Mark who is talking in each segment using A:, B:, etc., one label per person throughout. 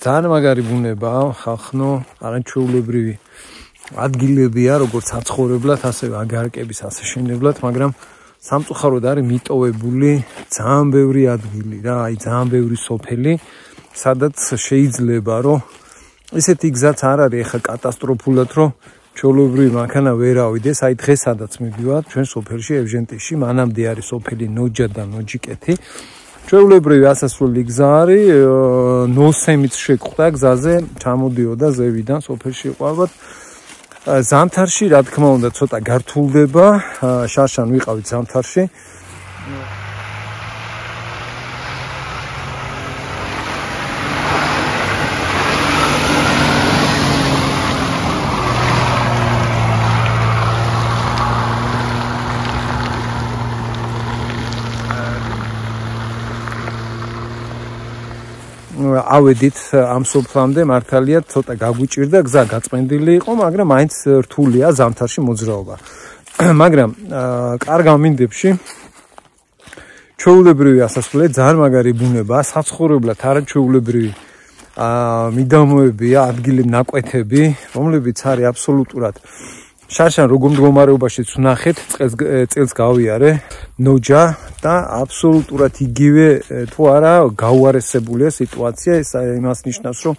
A: ძალიან მაგარი ბუნებაა, ხალხნო, არაჩვეულებრივი ადგილებია, როგორც საცხოვრებლად, ასევე აგარკების ასაშენებლად, მაგრამ სამწუხაროდ არის მიტოვებული ძალიან ბევრი ადგილი რა, აი ძალიან ბევრი სოფელი, სადაც შეიძლება რომ ისეთი გზაც არ არის ახლა კატასტროფულად, რომ ჩვეულებრივი მანქანა ვერ ავიდეს, აი დღეს სადაც მივდივარ, ჩვენ სოფელში ევჟენტიში, მანამდე არის სოფელი ნოჯა და ნოჯიკეთი. ჩვეულებრივი ასასვლელი გზა არის, ნოსემიც შეგვხვდა გზაზე, ჩამოდიოდა ზევიდან სოფელში ყავად. ზამთარში, რა თქმა უნდა, ცოტა გართულდება, შარშან ვიყავით ზამთარში. ავედით ამ სოფლამდე მართალია ცოტა გაგვიჭირდა გზა გაწმენდილი იყო, მაგრამ მაინც რთულია ზამთარში მოძრაობა. მაგრამ კარგ ამინდებში ჩვეულებრივი ასასვლელი ძალიან მაგარი ბუნებაა, საცხოვრებლად არაჩვეულებრივი მიდამოებია, ადგილები, ნაკვეთები, რომლებიც არის აბსოლუტურად შარშან როგორ მდგომარეობაშიც ვნახეთ, წელს გავიარე ნოჯა და აბსოლუტურად იგივე თუ არა გაუარესებულია სიტუაცია, ეს იმას ნიშნავს, რომ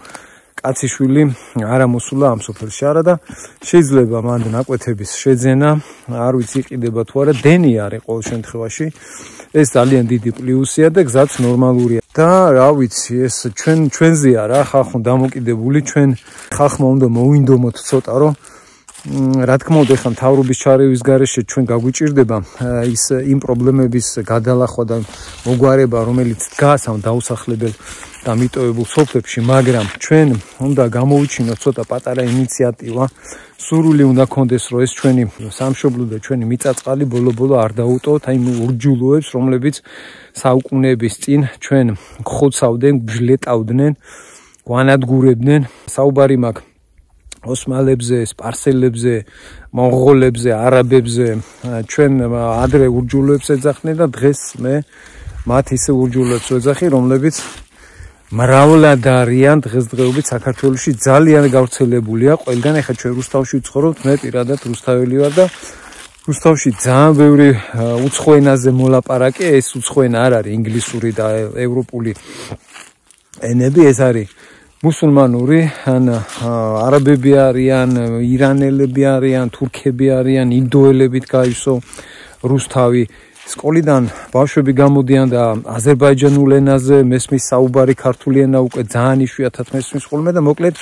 A: კაციშვილი არ ამოსულა ამ სოფელში არა და შეიძლება მანდ ნაკვეთების შეძენა, არ ვიცი იყიდება თუ არა, დენი არის ყოველ შემთხვევაში. ეს ძალიან დიდი პლუსია და გზაც ნორმალურია. და რა ვიცი, ეს ჩვენზეა რა, ხალხო დამოკიდებული, ჩვენ ხალხმა უნდა მოვინდომოთ ცოტა, რომ რა თქმა უნდა, ახლა მთავრობის ჩარევის გარეშე ჩვენ გაგვიჭირდება ის იმ პრობლემების გადალახვა და მოგვარება, რომელიც დგას ამ დაუსახლებელ და მიტოვებულ სოფლებში, მაგრამ ჩვენ უნდა გამოვიჩინოთ ცოტა პატარა ინიციატივა, სურვილი უნდა გქონდეს, რომ ეს ჩვენი სამშობლო და ჩვენი მიწა-წყალი ბოლო-ბოლო არ დაუტოვოთ აი ურჯულოებს, რომლებიც საუკუნეების წინ ჩვენ გხოცავდნენ, გჟლეტავდნენ, გვანადგურებდნენ, საუბარი მაქვს ოსმალებზე, სპარსელებზე, მონღოლებზე, არაბებზე, ჩვენ ადრე ურჯულოებს ეძახდნენ და დღეს მე მათ ისე ურჯულოებს ვეძახი, რომლებიც მრავლად არიან დღესდღეობით საქართველოში ძალიან გავრცელებულია ყველგან. ეხლა ჩვენ რუსთავში ვცხოვრობთ, მე პირადად რუსთაველი ვარ და რუსთავში ძალიან ბევრი უცხო ენაზე მოლაპარაკე, ეს უცხო ენა არ არის ინგლისური და ევროპული ენები, ეს არის მუსულმანური, ან არაბები არიან, ირანელები არიან, თურქები არიან, ინდოელებიც გაივსო რუსთავი. სკოლიდან ბავშვები გამოდიან და აზერბაიჯანულ ენაზე მესმის საუბარი, ქართული ენა უკვე ძალიან იშვიათად მესმის ხოლმე და მოკლედ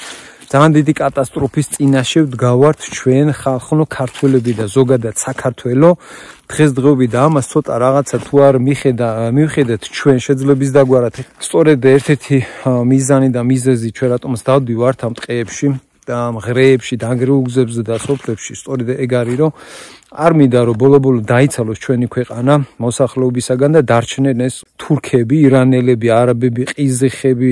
A: ძალიან დიდი კატასტროფის წინაშე ვდგავართ ჩვენ ხალხო ქართველები და ზოგადად საქართველო. დღესდღეობით ამას ცოტა რაღაცა თუ არ მივხედეთ ჩვენ შეძლებს დაგვარათ. სწორედ ერთ-ერთი მიზანი და მიზეზი ჩვენ რატომაც დავდივართ ამ ტყეებში და მღრეებში, დანგრეულ გზებზე და სოფლებში, სწორედ ეგ არის, რომ არ მინდა რომ ბოლო-ბოლო დაიცალოს ჩვენი ქვეყანა მოსახლეობისაგან და დარჩნენ ეს თურქები, ირანელები, არაბები, ყიზეხები,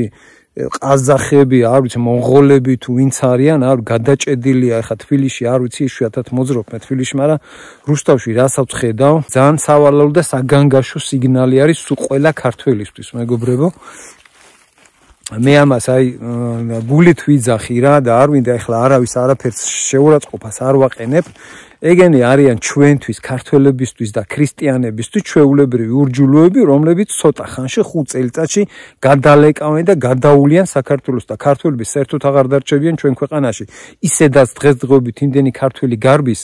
A: ყაზახები, არ ვიცი, მონღოლები თუ ვინც არიან, არ გადაჭედილია ახლა თბილისში, არ ვიცი, იშვიათად მოძრაობ მე თბილისში, მაგრამ რუსთავში რასაც ვხედავ, ძალიან სავალალო და საგანგაშო სიგნალი არის სულ ყველა ქართველისთვის, მეგობრებო. მე ამას აი გულით ვიძახი რა და არ მინდა ახლა არავის არაფერს შეურაცხყოფას არ ვაყენებ. ეგენი არიან ჩვენთვის, ქართველებისთვის და ქრისტიანებისთვის ჩვეულებრივი ურჯულოები, რომლებიც ცოტა ხანში 5 წელიწადში გადალეკავენ და გადაულიან საქართველოს და ქართველები საერთოდ აღარ დარჩებიან ჩვენ ქვეყანაში. ისედაც დღესდღეობით იმდენი ქართველი გარბის,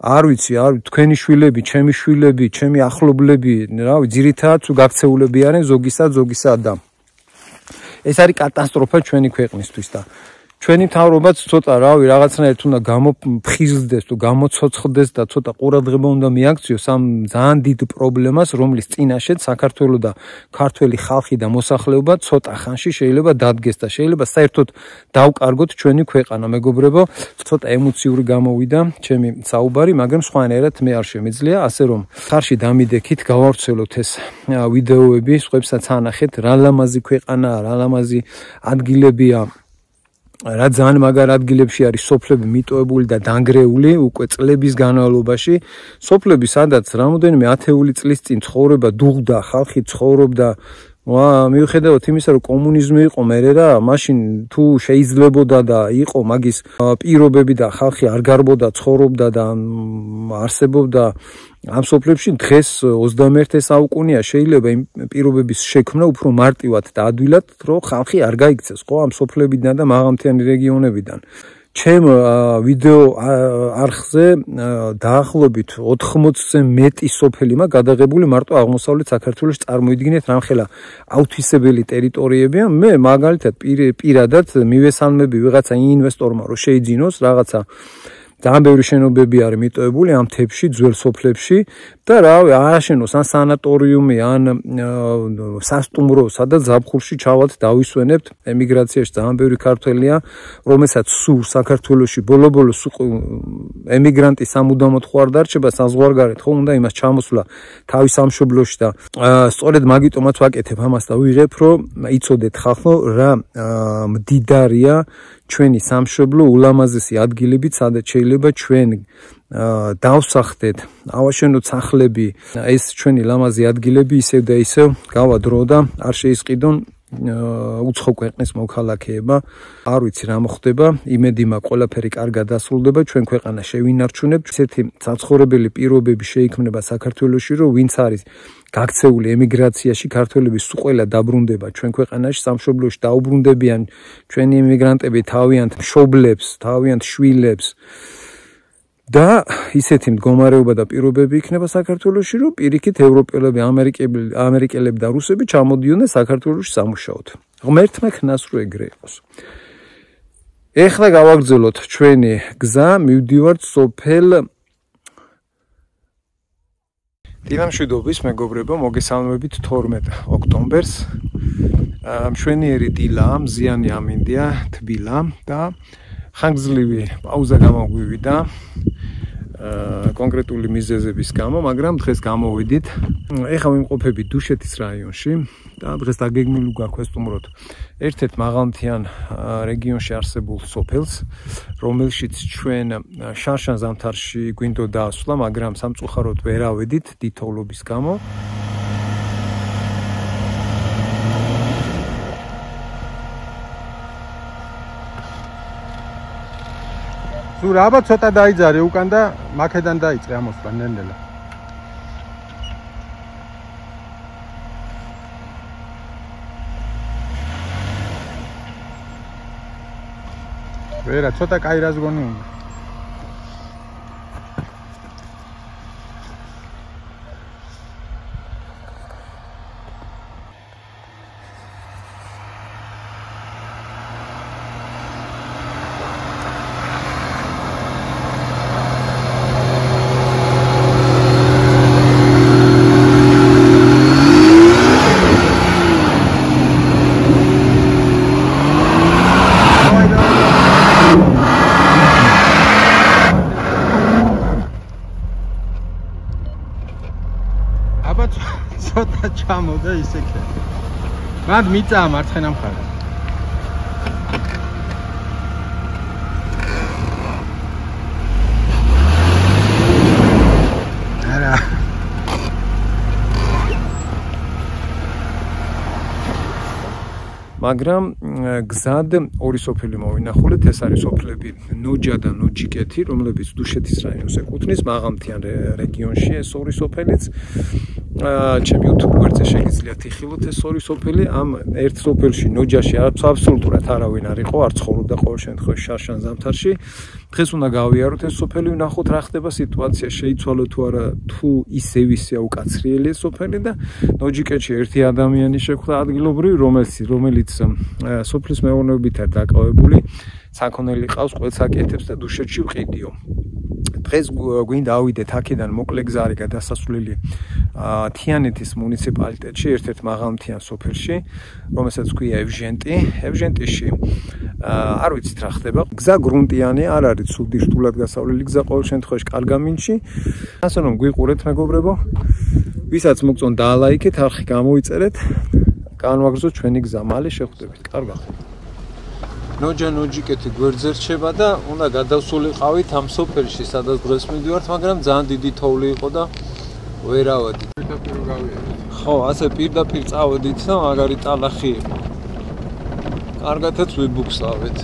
A: არ ვიცი, თქვენი შვილები, ჩემი შვილები, ჩემი ახლობლები, რავი, ძირითადად გაქცეულები არიან ზოგისა და ეს არის კატასტროფა ჩვენი ქვეყნისთვის და ჩვენი მთავრობაც ცოტა რავი რაღაცნაირად უნდა გამოფხიზლდეს თუ გამოცოცხლდეს და ცოტა ყურადღება უნდა მიაქციოს ამ ძალიან დიდ პრობლემას, რომლის წინაშეც საქართველო და ქართველი ხალხი და მოსახლეობა ცოტა ხანში შეიძლება დადგეს და შეიძლება საერთოდ დავკარგოთ ჩვენი ქვეყანა. მეგობრებო, ცოტა ემოციური გამოვიდა ჩემი საუბარი, მაგრამ სხვანაირად მე არ შემიძლია, ასე რომ ხარში დამიდექით, გავავრცელოთ ეს ვიდეოები, სხვებსაც ანახეთ, რა ლამაზი ქვეყანაა, რა ლამაზი ადგილებია. რა ძალიან მაგარ ადგილებში არის სოფლები მიტოვებული და დანგრეული უკვე წლების განმავლობაში. სოფლები, სადაც რამოდენიმე ათეული წლის წინ ცხოვრება დუღდა, ხალხი ცხოვრობდა მიუხედავად იმისა, რომ კომუნიზმი იყო მერე რა, მაშინ თუ შეიძლებოდა და იყო მაგის პირობები და ხალხი არ გარბოდა, ცხოვრობდა და არსებობდა ამ სოფლებში, დღეს 21 საუკუნეა შეიძლება იმ პირობების შექმნა უფრო მარტივად და ადვილად, რომ ხალხი არ გაიქცეს ხო ამ სოფლებიდან და მაღალმთიანი რეგიონებიდან. ჩემ ვიდეო არხზე დაახლოებით 80-ზე მეტი სოფელი მაქვს გადაღებული მარტო აღმოსავლეთ საქართველოს. წარმოიდგინეთ რამხელა აუთვისებელი ტერიტორიებია. მე მაგალითად პირადად მივესალმები ვიღაცა ინვესტორმა რომ შეიძინოს რაღაცა ძალიან ბევრი შენობები არის მიტოვებული ამ თებში, ძველ სოფლებში და რავი, ააშენოს ან სანატორიუმი, ან სასტუმრო, სადაც ზაფხულში ჩავალთ დავისვენებთ. ემიგრაციაში ძალიან ბევრი ქართველია, რომელსაც სულ საქართველოში ბოლო-ბოლოს ემიგრანტი სამუდამოდ ხო არ დარჩება საზღვარგარეთ, ხო უნდა იმას ჩამოსვლა თავის სამშობლოში და სწორედ მაგიტომაც ვაკეთებ ამას და ვიღებ, რომ იცოდეთ ხალხო რა მდიდარია ჩვენი სამშობლო ულამაზესი ადგილებიც, სადაც შეიძლება ჩვენ დავსახდეთ, ავაშენოთ სახლები, ეს ჩვენი ლამაზი ადგილები ისევ და ისევ გავა დრო და არ შეისყიდონ უცხო ქვეყნის მოქალაქეება. არ ვიცი რა მოხდება, იმედი მაქვს ყველაფერი კარგად დასრულდება, ჩვენ ქვეყანა შევინარჩუნებთ. ესეთი საცხოვრებელი პირობები შეიქმნება საქართველოში, რომ ვინც არის გაქცეული ემიგრაციაში, ქართველები სულ ყველა დაბრუნდება ჩვენ ქვეყანაში, სამშობლოში დაუბრუნდებიან ჩვენი ემიგრანტები თავიანთ მშობლებს, თავიანთ შვილებს. და ისეთი მდგომარეობა და პირობები იქნება საქართველოში, რომ პირიქით ევროპელები, ამერიკელები და რუსები ჩამოდიოდნენ საქართველოში სამუშაოდ. ღმერთმა ხნას რო ეგრე იყოს. ეხლა გავაგრძელოთ ჩვენი გზა, მივდივართ სოფელ დილამშვიდობის მეგობრებო, მოგესალმებით 12 ოქტომბერს. მშვენიერი დილა, მზიანი ამინდია, თბილა და ხანგრძლივი პაუზა გამოგვივიდა კონკრეტული მიზეზების გამო, მაგრამ დღეს გამოვიდით. ეხლა ვიმყოფებით დუშეთის რაიონში და დღეს დაგეგმილი გვაქვს ვესტუმროთ ერთ-ერთ მაღალმთიან რეგიონში არსებულ სოფელს, რომელშიც ჩვენ შარშან ზამთარში გვინდოდა ასვლა, მაგრამ სამწუხაროდ ვერ ავედით დიდთოვლობის გამო.
B: სულ აბა ცოტა დაიძარე უკან და მაქედან დაიწყე ამოსვლა ნელ-ნელა. ვერა ცოტა კაი რას გონი უნდა. ცოტა ჩამოდა ისე ხე. მანდ მიწაა მარცხენა მხარე. არა.
A: მაგრამ გზად ორი სოფელი მოვინახულეთ, ეს არის სოფლები ნოჯა და ნოჯიკეთი, რომლებიც დუშეთის რაიონს ეკუთვნის, მაღალმთიან რეგიონში ეს ორი სოფელიც. ჩემ YouTube გვერდზე შეგიძლიათ იხილოთ ეს ორი სოფელი. ამ ერთ სოფელში ნოჯაში აბსოლუტურად არავინ არ იყო, არ ცხოვრობდა ყოველ შემთხვევაში შარშან ზამთარში. დღეს უნდა გავიაროთ ეს სოფელი, ვნახოთ რა ხდება სიტუაცია, შეიცვალო თუ არა, თუ ისევ ისეა უკაცრიელი ეს სოფელი და ნოჯიკეთში ერთი ადამიანი შეხვდა ადგილობრივი, რომელიც სოფლის მეურნეობით არის დაკავებული, საქონელი ყავს, ყველს აკეთებს და დუშეთში ვყიდიო. დღეს გვინდა ავიდეთ აქედან მოკლე გზა არის გადასასვლელი თიანეთის მუნიციპალიტეტში, ერთ-ერთ მაღალმთიან სოფელში, რომელსაც ქვია ევჟენტი. ევჟენტიში არ ვიცით რა ხდება. გზა გრუნტიანი არ არის, ცუდი რთულად გასავლელი გზა ყოველ შემთხვევაში კარგ ამინდში. ასე რომ გვიყურეთ მეგობრებო, ვისაც მოგწონთ დაალაიქეთ, არხი გამოიწერეთ, განვაგრძოთ ჩვენი გზა, მალე შეხვდებით. კარგად. ნოჯა ნოჯიკეთი გვერდზე რჩება და უნდა გადავსულიყავით ამ სოფელში, სადაც დღეს მივდივართ, მაგრამ ძალიან დიდი თოვლი იყო და ვერ ავედით.
B: პირდაპირ გავიარეთ.
A: ხო, ასე პირდაპირ წავედით და მაგარი ტალახი იყო. კარგათაც ვიბუქსავეთ.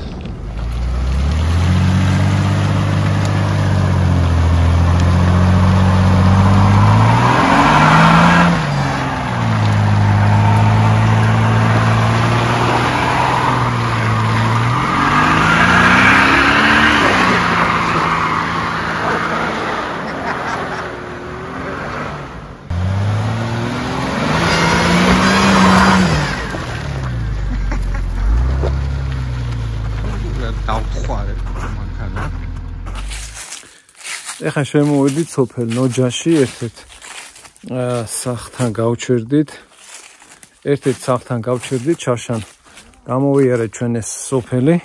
A: ეხლა შემოვედით სოფელ ნოჯაში, ერთ-ერთ სახლთან გავჩერდით, შარშან გამოვიარეთ ჩვენ ეს სოფელი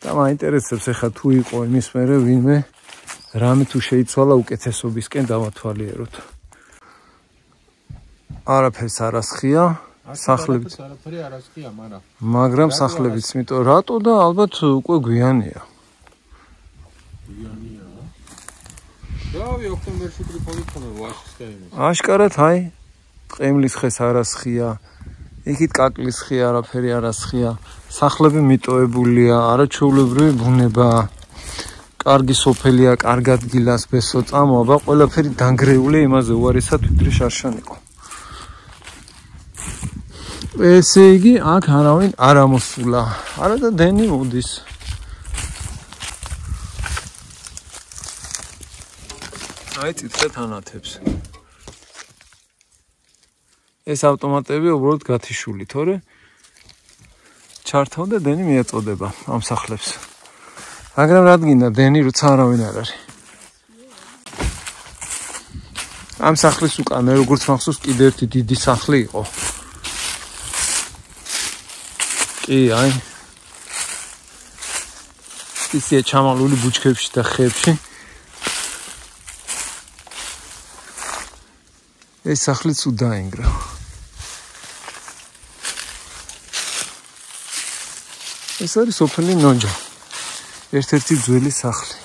A: და მაინტერესებს ეხლა თუ იყო იმის მერე ვინმე რამე თუ შეიცვალა უკეთესობისკენ დავათვალიეროთ. არაფერს არასხია, სახლებიც
B: არაფერი არასხია,
A: მაგრამ სახლებიც, იმიტომ რატო და ალბათ უკვე გვიანია.
B: დავი ოქტომბერში ტრიფოლი ხომ ვაშის და იმის.
A: აშკარად აი, ყემლის ხეს არასხია, იქით კაკლის ხია, არაფერი არასხია, სახლები მიტოვებულია, არაჩვეულებრივი ბუნება, კარგი სოფელია, კარგ ადგილას ბესო წამოაბა, ყველაფერი დანგრეულია, იმაზე უარესად ვიდრე შარშან იყო. ესე იგი, აქ არავინ არ ამოსულა. არა და დენი მოდის. აი წიწეთ ანათებს. ეს ავტომატები უბრალოდ გათიშული, თორე ჩართავ და დენი მიეწოდება ამ სახლებს. მაგრამ რადგინა დენი როცა არავინ არ არის. ამ სახლის უკან მე როგორც მახსოვს კიდე ერთი დიდი სახლი იყო. კი, აი. ისე ჩამალული ბუჩქებში და ხეებში. ეს სახლიც უდაინგრა. ეს არის სოფელი ნოჯა. ერთ-ერთი ძველი სახლი.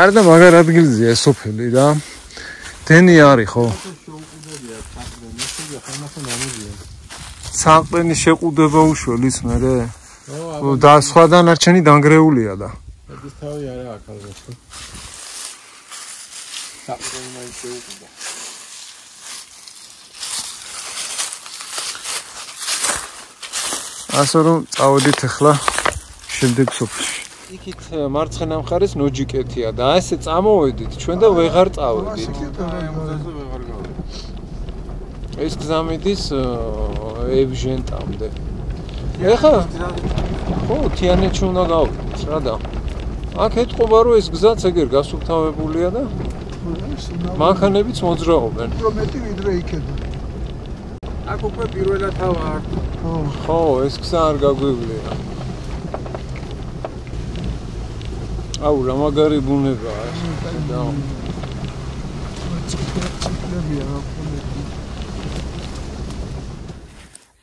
A: არ და მაგარ ადგილზეა სოფელი რა. დენი არის ხო? საყდენის შეყუდება უშველის მერე. და სხვა დანარჩენი დანგრეულია და.
B: ეს თავი არა აქ ალბათ. საყდენი მაინც შეუყუდა.
A: ასე რომ წავედით ახლა შემდეგ სოფელში. იქით მარცხენა მხარეს ნოჯიკეთია და ასე წამოვედით ჩვენ და ვეღარ წავედით. ეს გზა მიდის ევჟენტამდე. ეხლა ხო, თიანეთში უნდა გავიდეთ რა და. აქ ეთყობა რომ ეს გზაც ეგერ გასუფთავებულია და მანქანებიც მოძრაობენ.
B: მეტი ვიდრე იქედან. აქ უკვე პირველათავ არ.
A: ხო, ეს გზა არ გაგვივლია. აუ, რა მაგარი ბუნებაა ეს. და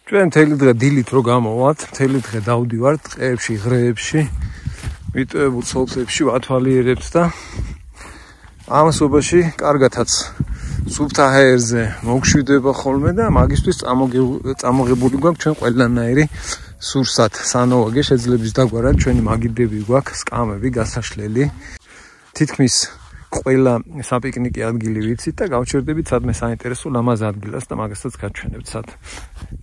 A: ჩვენ მთელი დღე დილით რო გამოვართ, მთელი დღე დავდივართ ტყეებში, ღრეებში, მიტოვებულ სოფლებში ვათვალიერებთ და ამასობაში კარგათაც სუფთა ჰაერზე მოგშვიდება ხოლმე და მაგისთვის წამოღებული გვაქვს ჩვენ ყველანაირი სურსათ, სანოვაგე შეძლებს დაგვარად ჩვენი მაგიდები გვაქვს, სკამები, გასაშლელი. თითქმის ყველა საპიკნიკი ადგილი ვიცით და გავჩერდებით სადმე საინტერესო ლამაზ ადგილას და მაგასაც გაჩვენებთ სად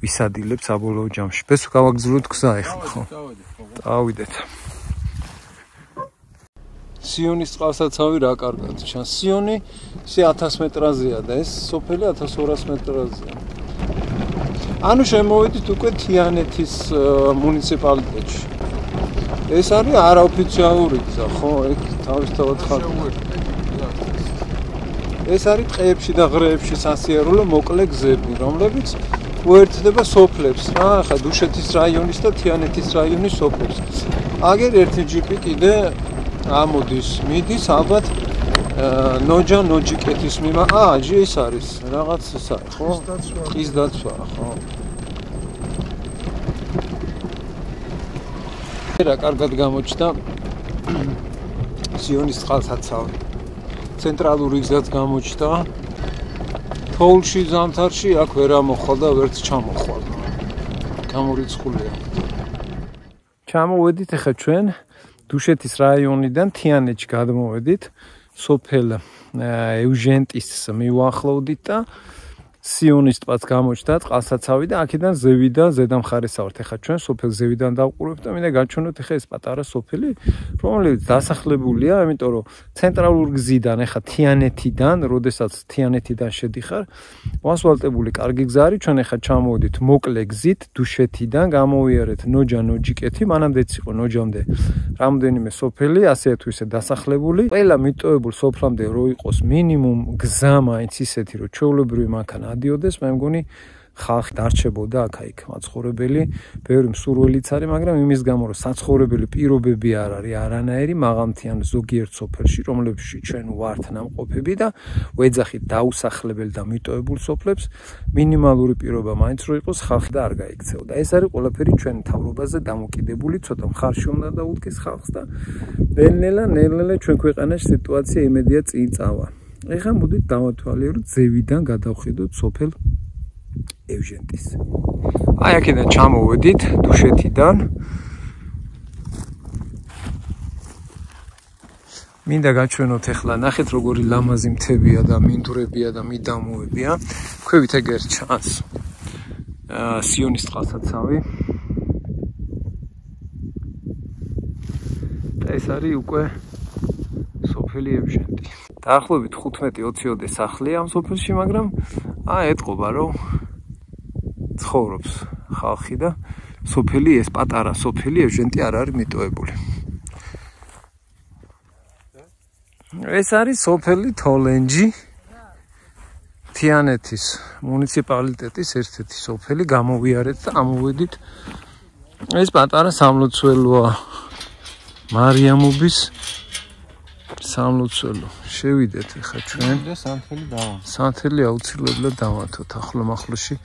A: ვისადილებ საბოლოო ჯამში. ბესო გავაგზავნოთ გზა ახლა ხო? დავიდეთ. სიონის წყალსაცავი რა კარგად ჩანს. სიონი 1000 მეტრაზეა და ეს სოფელი 1200 მეტრაზეა. ანუ შემოვედით უკვე თიანეთის მუნიციპალიტეტში. ეს არის არაოფიციალური გზა, ხო? ეგ თავისთავად ხალხი. ეს არის ტყეებში და ღრეებში სასიარულო მოკლე გზები, რომლებიც უერთდება სოფლებს, რა, ახლა დუშეთის რაიონის და თიანეთის რაიონის სოფლებს. აგერ ერთი ჯიპი კიდე ამოდის, მიდის ალბათ ნოჯა ნოჯიკეთის აჯი ეს არის რაღაც ეს არის ხო? ყის დაცვა ხო? რა კარგად გამოჩნდა სიონის წყალსაცავი. ცენტრალური გზაც გამოჩნდა. თოვლში ზამთარში აქ ვერ ამოხვალ და ვერც ჩამოხვალ. გამორიცხულია. ჩამოვედით ახლა ჩვენ დუშეთის რაიონიდან თიანეთში გადმოვედით. სოფელ ეუჟენტის მივახლოვდით და სიონის ტბაც გამოჩნდა წყალსაცავი და აქედან ზევიდან ზედამხარეს ავართ. ახლა ჩვენ სოფელ ზევიდან დავყურებთ და მინდა გაჩვენოთ ახლა ეს პატარა სოფელი, რომელიც დასახლებულია, იმიტომ რომ ცენტრალურ გზიდან ახლა თიანეთიდან, როდესაც თიანეთიდან შედიხარ, ვასვალტებული კარგი გზა არის, ჩვენ ახლა ჩამოვედით მოკლე გზით დუშეთიდან, გამოვიარეთ ნოჯა ნოჯიკეთი, მანამდეც იყო ნოჯამდე რამდენიმე სოფელი, ასე თუ ისე დასახლებული. ყველა მიტოვებულ სოფლამდე რო იყოს მინიმუმ გზა მაინც ისეთი, რომ ჩვეულებრივი მანქანა დიოდეს, მე მგონი ხალხი დარჩებოდა აქ მაცხოვრებელი, ბევრი მსურველიც არის, მაგრამ იმის გამო რომ საცხოვრებელი პირობები არ არის არანაირი, მაღალმთიან ზოგიერთ სოფელში, რომლებშიც ჩვენ ვართ ნამყოფები და ვეძახით დაუსახლებელი და მიტოვებულ სოფლებს, მინიმალური პირობა მაინც რო იყოს, ხალხი და არ გაიქცეოდა. ეს არის ყველაფერი ჩვენ მთავრობაზე დამოკიდებული, ცოტა მხარში უნდა დაუდგეს ხალხს და ნელ-ნელა ჩვენ ქვეყანაში სიტუაცია იმედია წინ წავა. ეხლა მოდით დავათვალიეროთ ზევიდან გადავხედოთ სოფელ ეუჟენტის. აი აქედან ჩამოვედით დუშეთიდან. მინდა გაჩვენოთ ახლა ნახეთ როგორი ლამაზი მთებია და მინდვრებია და მიდამოებია. ქვევით ეგერ ჩანს სიონის წყალსაცავი. და ეს არის უკვე სოფელი ეუჟენტი. დაახლოებით 15-20 სახლია ამ სოფელში, მაგრამ ეტყობა რომ ცხოვრობს ხალხი და სოფელი ეს პატარა სოფელი ეუჟენტი არ არის მიტოვებული. ეს არის სოფელი თოლენჯი, თიანეთის მუნიციპალიტეტის ერთ-ერთი სოფელი, გამოვიარეთ და ამოვედით. ეს პატარა სამლოცველოა, მარიამობის სამლოცველო. შევიდეთ ახლა ჩვენ და სანთელი აუცილებლად დავათოთ ახლო-მახლოში.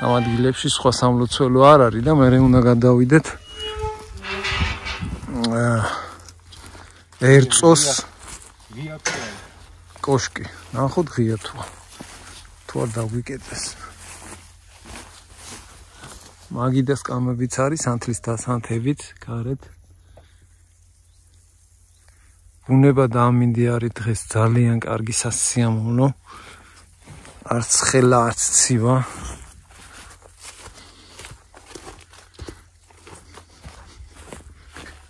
A: ამ ადგილებში სხვა სამლოცველო არ არის და მე უნდა გადავიდეთ ერწოს კოშკი. ნახოთ ღია თუ არ დაგვიკეტეს. მაგიდას კამებიც არის სანთლის დასანთებით გარეთ. ბუნება და ამინდი არის დღეს ძალიან კარგი სასიამოვნო. არც ხელა, არც ცივა.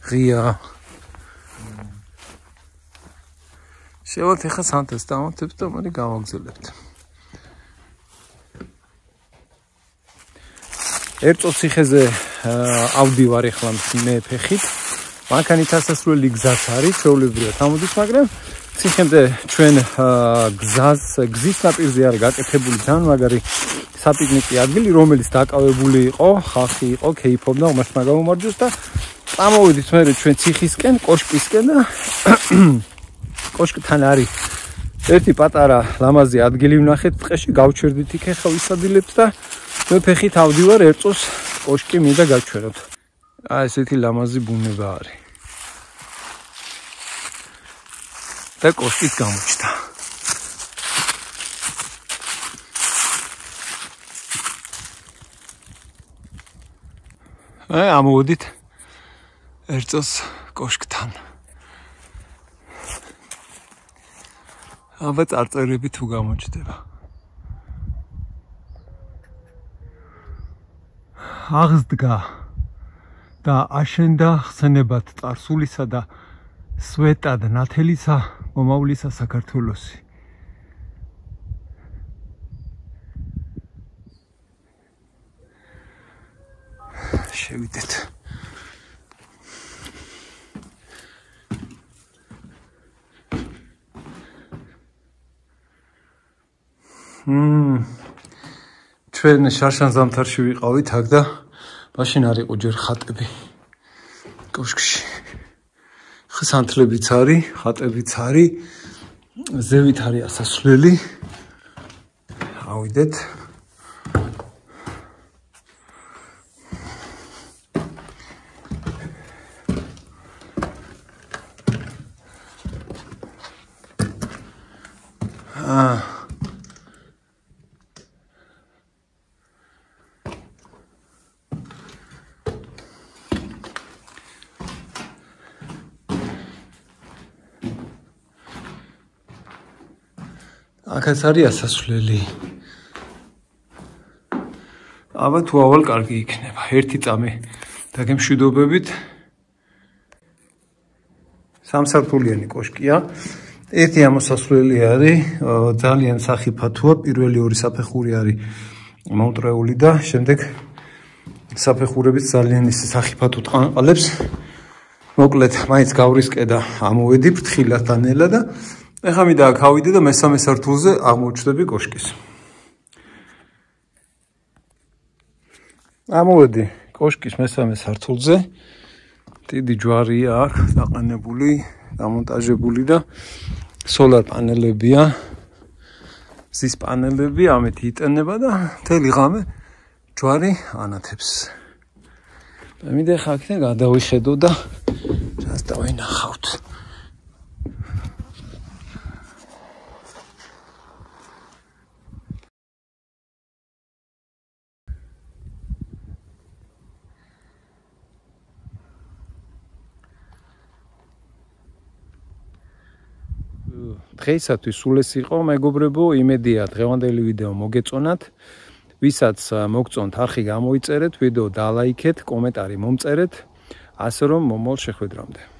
A: ღია. შევართ ახლა სანთელს დავამტებთ და მალე გავაგზავნებთ. ერწოს ციხეზე ავდივარ ახლა მე ფეხით. მანქანით ასასვლელი გზაც არის, ჩვეულებრივად ამოდის, მაგრამ ციხემდე ჩვენ გზის ნაპირზე არის გაკეთებული ძალიან მაგარი საპიკნიკი ადგილი, რომელიც დაკავებული იყო, ხალხი იყო, ქეიფობდა, უმასმა გამომარჯვეს და წამოვიდით მე ჩვენ ციხისკენ, კოშკისკენ და კოშკთან არის ერთი პატარა ლამაზი ადგილი ვნახეთ ტყეში, გავჩერდით იქ ახლა ვისადილებთ და მე ფეხით ავდივარ ერწოს კოშკი მინდა გაჩვენოთ. ესეთი ლამაზი ბუნება არის. და კოშკიც გამოჩნდა. ამოვედით ერწოს კოშკთან. აბა წარწერები თუ გამოჩნდება. აღსდგა და აშენდა ხსენებად წარსულისა და სვეტად ნათელისა მომავლისა საქართველოსი. შევიდეთ. ჩვენ შარშან ზამთარში ვიყავით აქ და მაშინ არ იყო ჯერ ხატები კოშკში. ხსანთლებიც არის, ხატებიც არის ზევით არის ასასვლელი. ავიდეთ. აქაც არის ასასვლელი. აბა თუ ავალ კარგი იქნება. ერთი წამი დაგემშვიდობებით. სამსართულიანი კოშკია. ერთი ამოსასვლელი არის, ძალიან სახიფათოა. პირველი ორი საფეხური არის მომტრეული და შემდეგ საფეხურებიც ძალიან ისე სახიფათოდ ყანყალებს. მოკლედ, მაინც გავრისკე და ამოვედი ფრთხილად და ნელა და ეხლა მინდა აქ ავიდე და მესამე სართულზე აღმოჩნდები კოშკის. ამოვედი კოშკის მესამე სართულზე. დიდი ჯვარია აქ დაყენებული, დამონტაჟებული და სოლარ პანელებია. მზის პანელები ამით იტანება და მთელი ღამე ჯვარი ანათებს. მინდა ახლა აქედან გადავიხედო და რას დავინახავთ. დღეისათვის სულ ეს იყო, მეგობრებო, იმედია დღევანდელი ვიდეო მოგეწონათ. ვისაც მოგწონთ, არხი გამოიწერეთ, ვიდეო დალაიქეთ, კომენტარი მომწერეთ, ასე რომ მომავალ შეხვედრამდე.